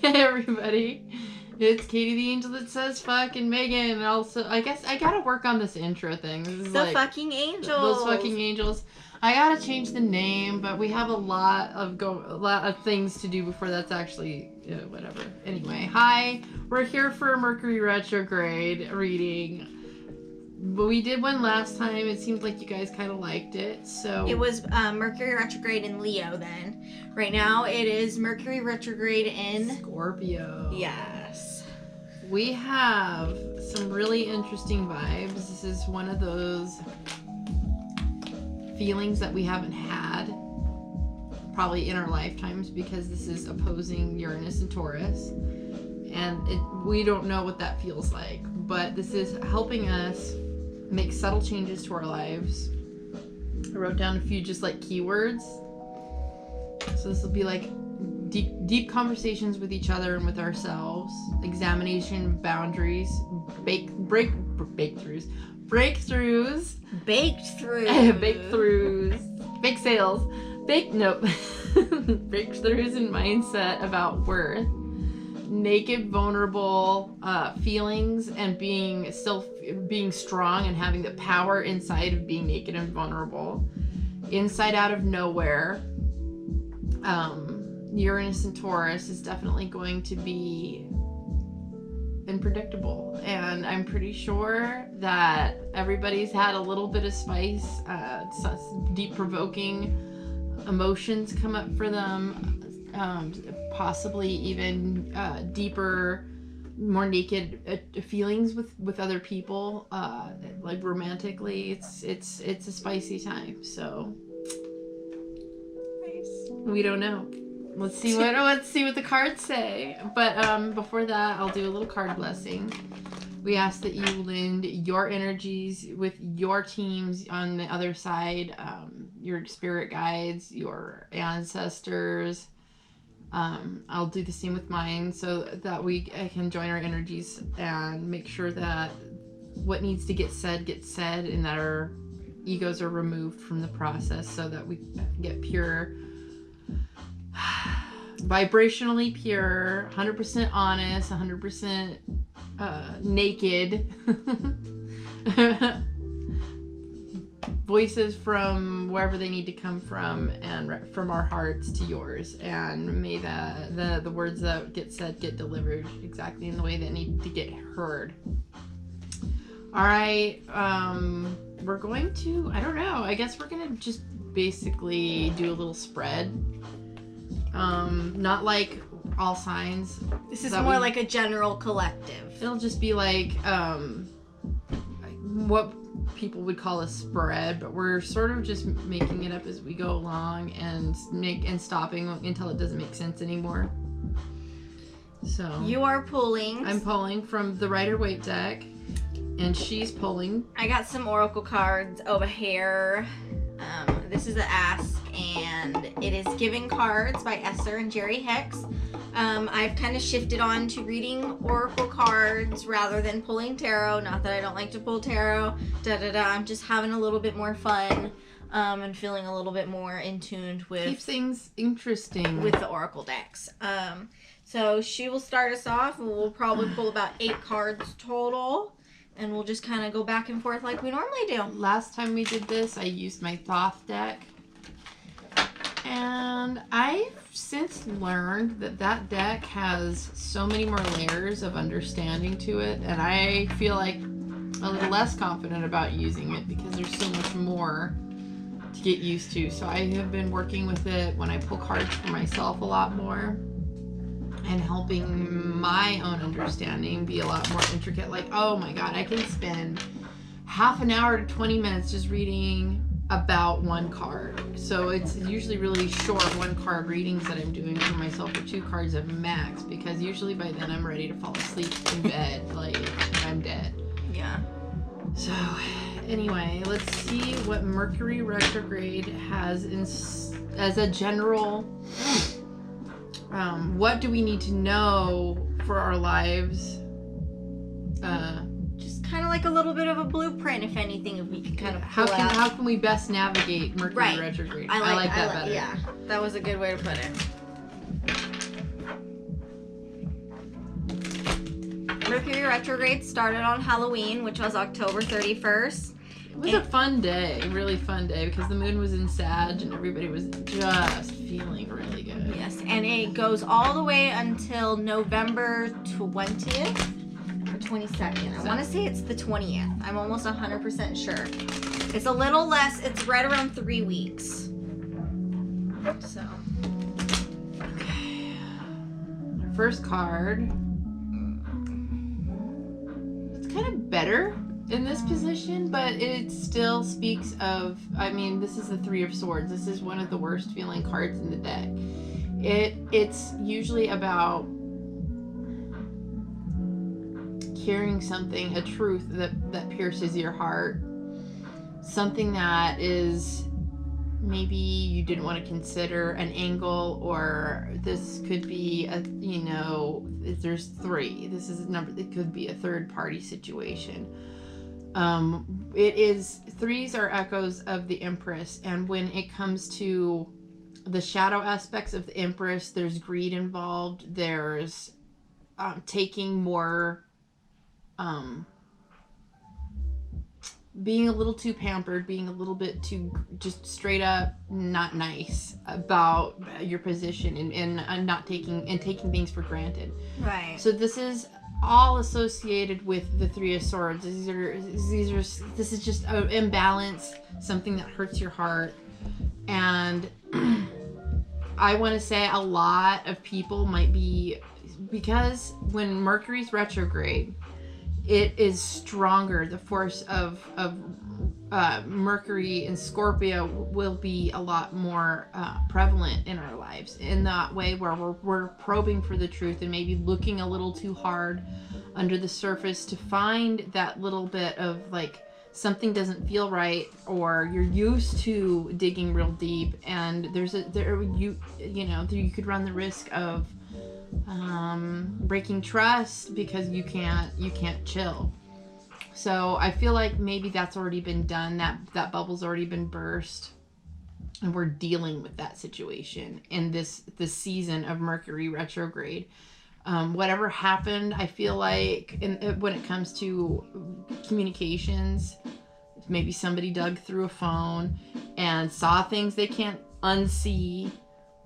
Hey everybody, it's Katie the Angel that says fuck and Megan. And also, I guess I gotta work on this intro thing. This is The like fucking angels. those fucking angels. I gotta change the name, but we have a lot of things to do before that's actually whatever. Anyway, hi, we're here for Mercury Retrograde reading. But we did one last time. It seemed like you guys kind of liked it, so It was Mercury Retrograde in Leo then. Right now it is Mercury Retrograde in Scorpio. Yes. We have some really interesting vibes. This is one of those feelings that we haven't had probably in our lifetimes because this is opposing Uranus and Taurus. And we don't know what that feels like. But this is helping us make subtle changes to our lives. I wrote down a few just like keywords. So this will be like deep conversations with each other and with ourselves, examination of boundaries, breakthroughs, bake sales, breakthroughs in mindset about worth, naked, vulnerable feelings, and being strong and having the power inside of being naked and vulnerable, inside out of nowhere. Uranus and Taurus is definitely going to be unpredictable, and I'm pretty sure that everybody's had a little bit of spice, deep provoking emotions come up for them, possibly even deeper, more naked feelings with other people, like romantically. It's a spicy time, so Nice. we don't know. Let's see what the cards say. But before that, I'll do a little card blessing. We ask that you lend your energies with your teams on the other side, your spirit guides, your ancestors. I'll do the same with mine so that I can join our energies and make sure that what needs to get said, and that our egos are removed from the process so that we get pure, vibrationally pure, 100% honest, 100% naked voices from wherever they need to come from, and from our hearts to yours. And may the words that get said get delivered exactly in the way that need to get heard. All right, we're going to, I don't know, I guess we're gonna just basically do a little spread. Not like all signs. This is more like a general collective. It'll just be like what people would call a spread, but we're sort of just making it up as we go along and stopping until it doesn't make sense anymore. So You are pulling. I'm pulling from the Rider-Waite deck, and she's pulling. I got some oracle cards over here. This is the Ask, and it is Giving Cards by Esther and Jerry Hex. I've kind of shifted on to reading oracle cards rather than pulling tarot. Not that I don't like to pull tarot. I'm just having a little bit more fun and feeling a little bit more in tune with... Keep things interesting. With the oracle decks. So she will start us off, and we'll probably pull about 8 cards total. And we'll just kind of go back and forth like we normally do. Last time we did this, I used my Thoth deck. And I've since learned that deck has so many more layers of understanding to it. And I feel like a little less confident about using it because there's so much more to get used to. So I have been working with it when I pull cards for myself a lot more, and helping my own understanding be a lot more intricate. Like, oh my God, I can spend half an hour to 20 minutes just reading about one card. So it's usually really short 1-card readings that I'm doing for myself, or 2 cards at max, because usually by then I'm ready to fall asleep in bed, like I'm dead. Yeah. So anyway, let's see what Mercury Retrograde has as a general... what do we need to know for our lives? Just kind of like a little bit of a blueprint, if anything, if we can kind of pull out. How can we best navigate Mercury Retrograde? I like that better. Yeah, that was a good way to put it. Mercury Retrograde started on Halloween, which was October 31st. It was a fun day, a really fun day, because the moon was in Sag and everybody was just feeling really good. Yes, and it goes all the way until November 20th or 22nd. I want to say it's the 20th. I'm almost 100% sure. It's a little less. It's right around 3 weeks. So. Okay. Our first card. It's kind of better in this position, but it still speaks of, I mean, this is the Three of Swords. This is one of the worst feeling cards in the deck. It's usually about hearing something, a truth that pierces your heart, something that is maybe you didn't want to consider, an angle, or this could be a, you know, if there's three, this is a number, it could be a third party situation. It is, threes are echoes of the Empress, and when it comes to the shadow aspects of the Empress, there's greed involved, there's taking more, being a little too pampered, being a little bit too just straight up not nice about your position, and not taking things for granted. Right. So this is all associated with the Three of Swords. This is just an imbalance, something that hurts your heart. And I want to say a lot of people might be, because when Mercury's retrograde, it is stronger. The force of Mercury in Scorpio will be a lot more prevalent in our lives, in that way where we're probing for the truth and maybe looking a little too hard under the surface to find that little bit of like something doesn't feel right, or you're used to digging real deep, and you could run the risk of breaking trust because you can't chill. So I feel like maybe that's already been done, that bubble's already been burst, and we're dealing with that situation in this season of Mercury retrograde. Whatever happened, I feel like when it comes to communications, maybe somebody dug through a phone and saw things they can't unsee,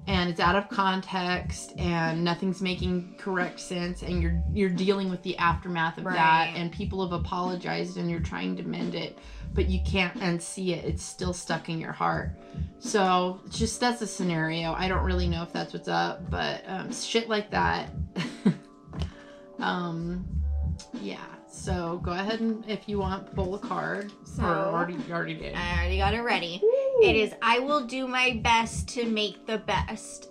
and it's out of context and nothing's making correct sense, and you're dealing with the aftermath of that, and people have apologized and you're trying to mend it, but you can't unsee it. It's still stuck in your heart. So that's a scenario. I don't really know if that's what's up, but shit like that. Yeah. So go ahead, and if you want, pull a card. So you already did. I already got it ready. Woo. It is, I will do my best to make the best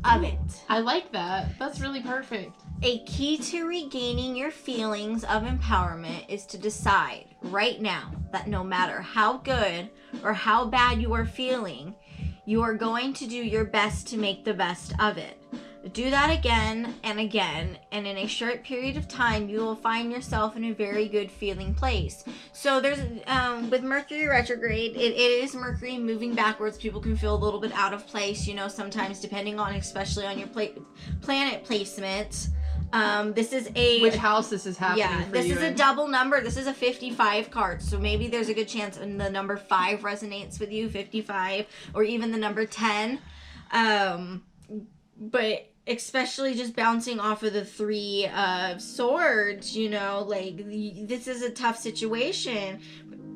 of it. I like that. That's really perfect. A key to regaining your feelings of empowerment is to decide right now that no matter how good or how bad you are feeling, you are going to do your best to make the best of it. Do that again and again, and in a short period of time, you will find yourself in a very good feeling place. So there's, with Mercury retrograde, it is Mercury moving backwards. People can feel a little bit out of place, sometimes depending on, especially on your planet placement. This is which house this is happening for this you is a double number. This is a 55 card, so maybe there's a good chance the number 5 resonates with you, 55, or even the number 10. But especially just bouncing off of the Three of Swords, this is a tough situation,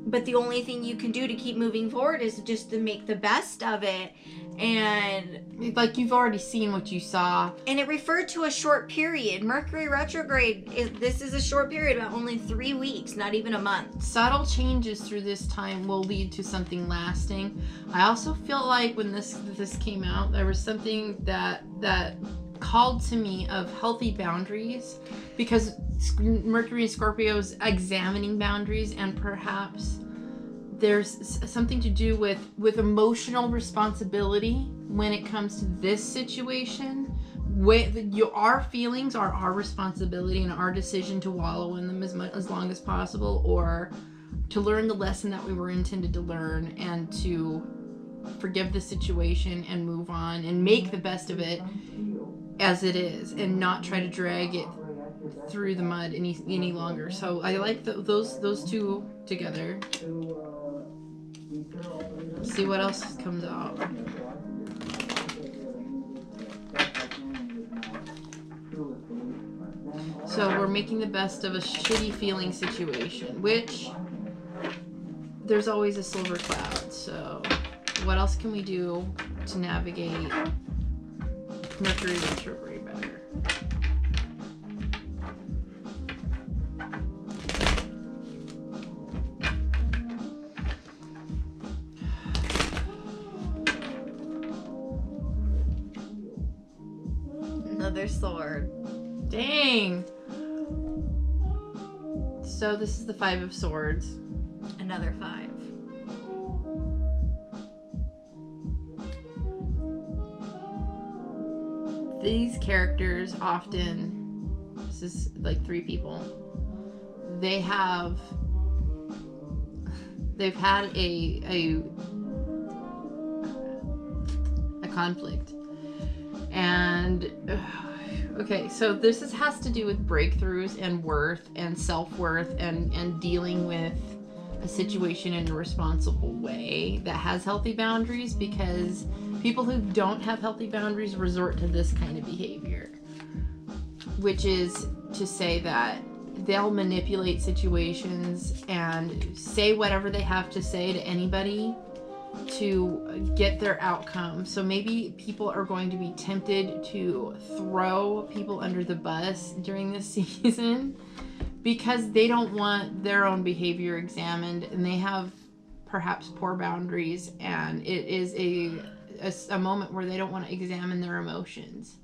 but the only thing you can do to keep moving forward is just to make the best of it. And like, you've already seen what you saw, and it referred to a short period. Mercury retrograde this is a short period, about only 3 weeks, not even a month. Subtle changes through this time will lead to something lasting. I also feel like when this came out, there was something that called to me of healthy boundaries, because Mercury and Scorpio is examining boundaries, and perhaps there's something to do with emotional responsibility when it comes to this situation. Our feelings are our responsibility and our decision to wallow in them as long as possible, or to learn the lesson that we were intended to learn, and to forgive the situation and move on and make the best of it as it is, and not try to drag it through the mud any longer. So I like those two together. See what else comes out. So we're making the best of a shitty feeling situation, which there's always a silver cloud. So what else can we do to navigate Mercury Retrograde better? Another sword. Dang. So this is the 5 of Swords. Another 5. These characters often, this is like 3 people, they've had a conflict. And okay, so this has to do with breakthroughs and worth and self-worth and dealing with a situation in a responsible way that has healthy boundaries, because people who don't have healthy boundaries resort to this kind of behavior, which is to say that they'll manipulate situations and say whatever they have to say to anybody to get their outcome. So maybe people are going to be tempted to throw people under the bus during this season because they don't want their own behavior examined, and they have perhaps poor boundaries, and it is a moment where they don't want to examine their emotions.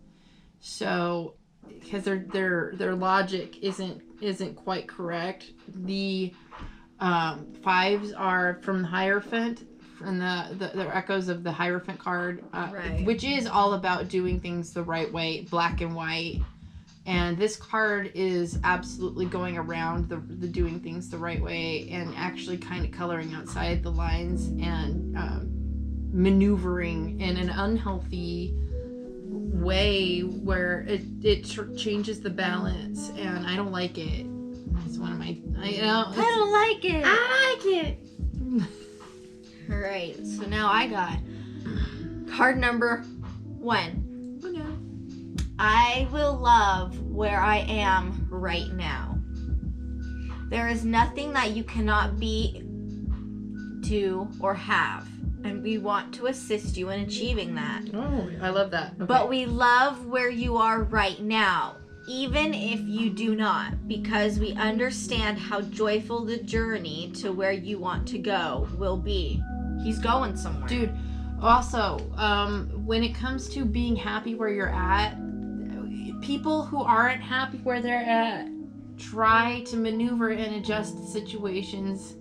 So because their logic isn't quite correct. The 5s are from the Hierophant, and the echoes of the Hierophant card, Right. which is all about doing things the right way, black and white. And this card is absolutely going around the doing things the right way and actually kind of coloring outside the lines and maneuvering in an unhealthy way where it changes the balance, and I don't like it. It's one of my I don't like it. I like it. All right, so now I got card number 1. Oh no. I will love where I am right now. There is nothing that you cannot be, do, or have, and we want to assist you in achieving that. Oh, I love that. Okay. But we love where you are right now, even if you do not, because we understand how joyful the journey to where you want to go will be. He's going somewhere. Dude, also, when it comes to being happy where you're at, people who aren't happy where they're at try to maneuver and adjust situations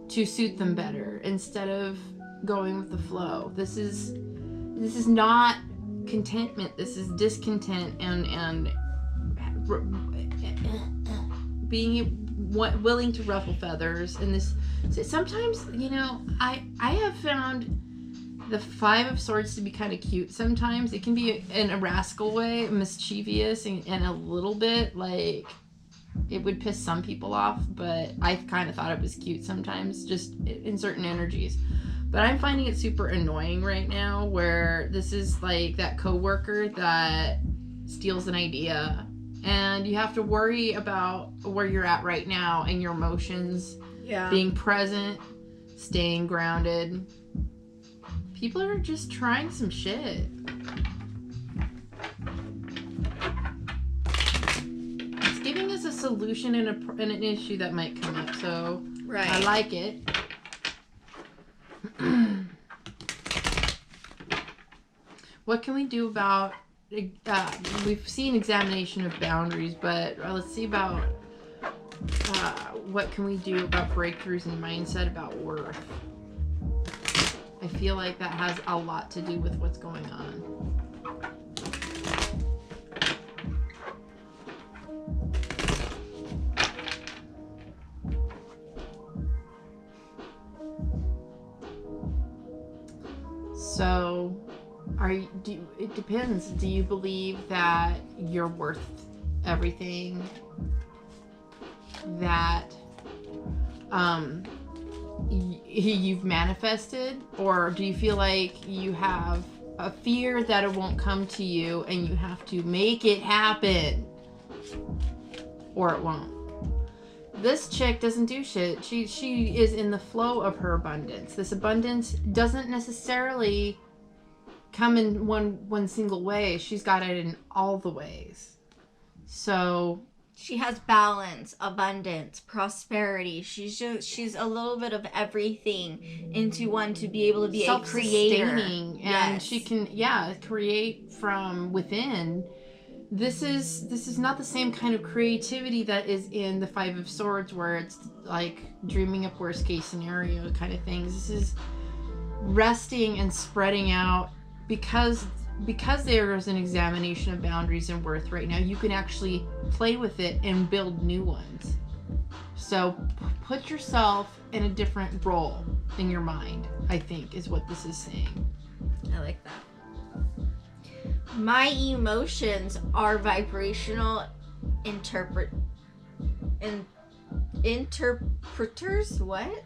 to suit them better instead of going with the flow. This is not contentment. This is discontent and being willing to ruffle feathers. And this sometimes, I have found the 5 of Swords to be kind of cute sometimes. It can be in a rascal way, mischievous, and a little bit like it would piss some people off, but I kind of thought it was cute sometimes, just in certain energies. But I'm finding it super annoying right now, where this is like that coworker that steals an idea, and you have to worry about where you're at right now and your emotions, being present, staying grounded. People are just trying some shit. It's giving us a solution in an issue that might come up, so right. I like it. What can we do about, we've seen examination of boundaries, but let's see about what can we do about breakthroughs in mindset about worth. I feel like that has a lot to do with what's going on. So, it depends. Do you believe that you're worth everything that you've manifested, or do you feel like you have a fear that it won't come to you and you have to make it happen, or it won't? This chick doesn't do shit. She is in the flow of her abundance. This abundance doesn't necessarily come in one single way. She's got it in all the ways. So she has balance, abundance, prosperity. She's a little bit of everything into one to be able to be a creator. And yes. She can create from within. This is not the same kind of creativity that is in the Five of Swords, where it's like dreaming up worst case scenario kind of things. This is resting and spreading out, because there is an examination of boundaries and worth right now. You can actually play with it and build new ones. So put yourself in a different role in your mind, I think, is what this is saying. I like that. My emotions are vibrational interpreters. What?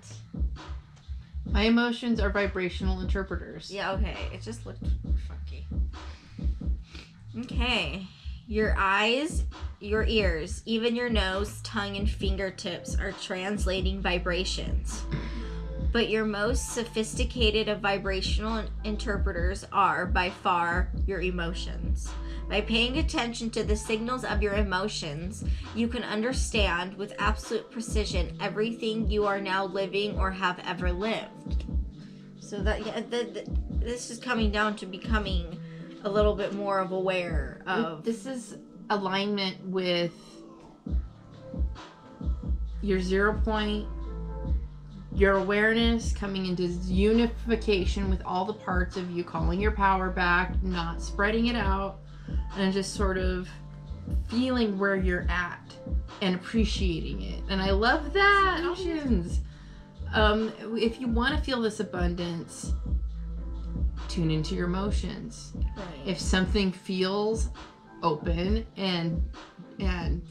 My emotions are vibrational interpreters. Yeah, okay. It just looked funky. Okay. Your eyes, your ears, even your nose, tongue, and fingertips are translating vibrations. But your most sophisticated of vibrational interpreters are, by far, your emotions. By paying attention to the signals of your emotions, you can understand with absolute precision everything you are now living or have ever lived. So this is coming down to becoming a little bit more of aware of... This is alignment with your 0 point, your awareness coming into unification with all the parts of you, calling your power back, not spreading it out, and just sort of feeling where you're at and appreciating it. And I love that. Emotions. If you want to feel this abundance, tune into your emotions. Right. If something feels open and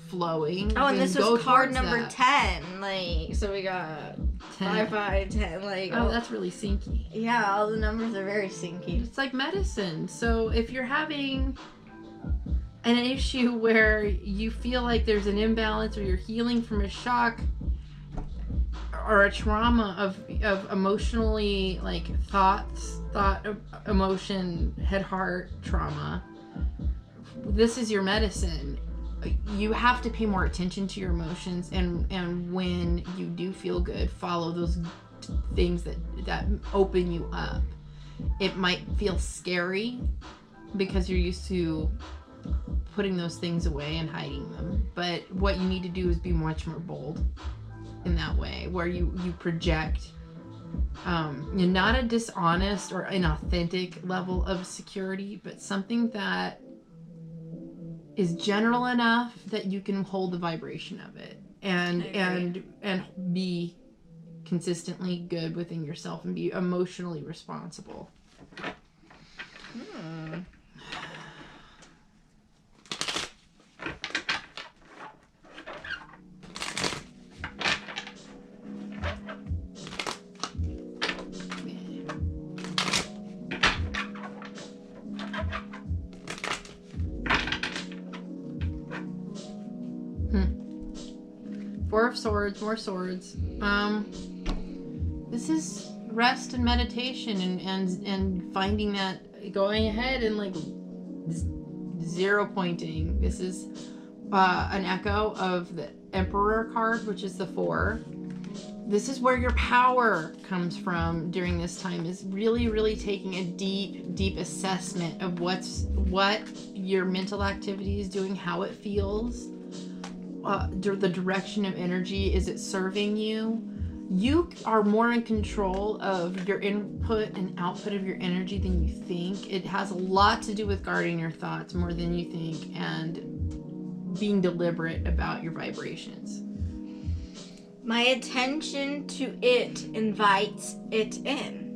flowing. Oh, and this was card number 10. Like, so we got 10. 5, 5, 10. Like, oh, that's really syncy. Yeah, all the numbers are very syncy. It's like medicine. So if you're having an issue where you feel like there's an imbalance, or you're healing from a shock or a trauma of emotionally, like thought, emotion, head, heart trauma, this is your medicine. You have to pay more attention to your emotions, and when you do feel good, follow those things that open you up. It might feel scary because you're used to putting those things away and hiding them, but what you need to do is be much more bold in that way, where you project not a dishonest or inauthentic level of security, but something that is general enough that you can hold the vibration of it and be consistently good within yourself and be emotionally responsible. Four of Swords, more swords. This is rest and meditation and finding that, going ahead and like 0 pointing. This is an echo of the Emperor card, which is the 4. This is where your power comes from during this time, is really, really taking a deep assessment of what your mental activity is doing, how it feels. The direction of energy. Is it serving you? You are more in control of your input and output of your energy than you think. It has a lot to do with guarding your thoughts more than you think, and being deliberate about your vibrations. My attention to it invites it in.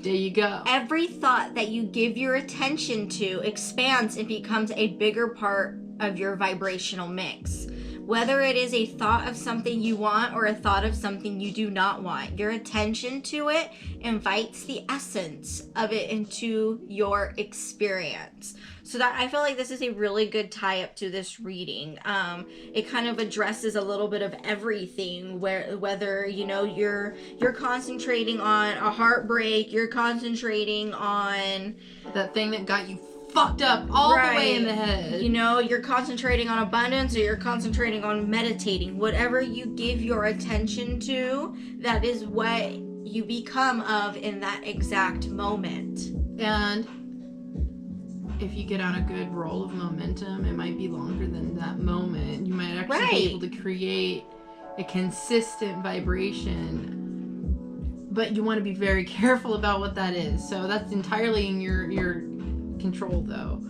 There you go. Every thought that you give your attention to expands and becomes a bigger part of your vibrational mix. Whether it is a thought of something you want or a thought of something you do not want, your attention to it invites the essence of it into your experience. So that I feel like this is a really good tie up to this reading. It kind of addresses a little bit of everything, whether you're concentrating on a heartbreak, you're concentrating on that thing that got you fucked up all the way in the head. You're concentrating on abundance, or you're concentrating on meditating. Whatever you give your attention to, that is what you become of in that exact moment. And if you get on a good roll of momentum, it might be longer than that moment. You might actually be able to create a consistent vibration, but you want to be very careful about what that is. So that's entirely in your control, though.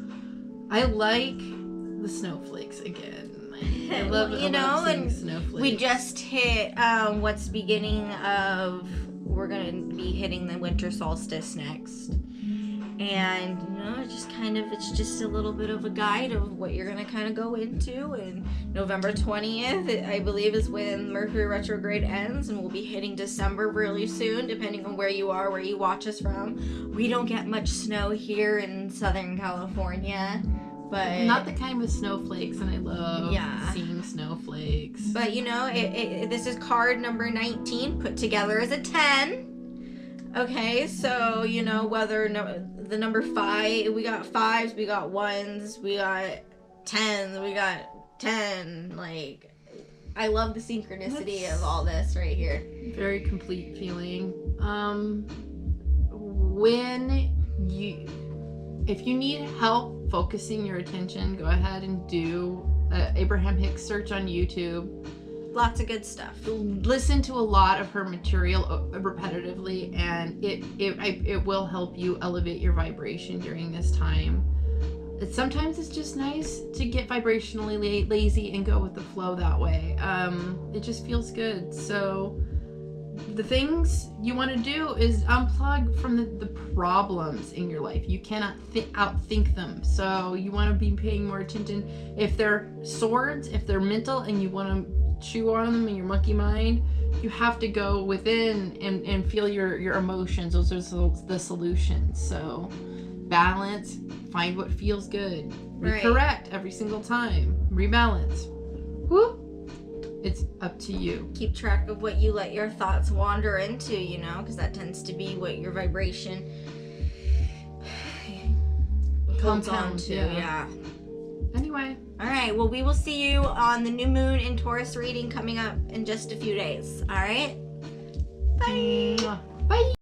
I like the snowflakes again. I love seeing snowflakes. We just hit what's beginning of, we're gonna be hitting the winter solstice next, and it's just a little bit of a guide of what you're gonna kind of go into. And November 20th, I believe, is when Mercury Retrograde ends, and we'll be hitting December really soon, depending on where you are, where you watch us from. We don't get much snow here in Southern California, but not the kind with snowflakes, and I love seeing snowflakes. But this is card number 19 put together as a 10. Okay, so whether the number 5, we got 5s, we got 1s, we got 10s, we got 10. Like, I love the synchronicity of all this right here. Very complete feeling. If you need help focusing your attention, go ahead and do Abraham Hicks search on YouTube. Lots of good stuff. Listen to a lot of her material repetitively, and it will help you elevate your vibration during this time. Sometimes it's just nice to get vibrationally lazy and go with the flow that way. It just feels good. So the things you want to do is unplug from the problems in your life. You cannot outthink them. So you want to be paying more attention. If they're swords, if they're mental, and you want to chew on them in your monkey mind, you have to go within and feel your emotions. Those are the solutions. So balance, find what feels good, correct every single time, rebalance. Whoop. It's up to you. Keep track of what you let your thoughts wander into, because that tends to be what your vibration holds on to. Yeah. Anyway. All right. Well, we will see you on the new moon in Taurus reading coming up in just a few days. All right. Bye. Bye.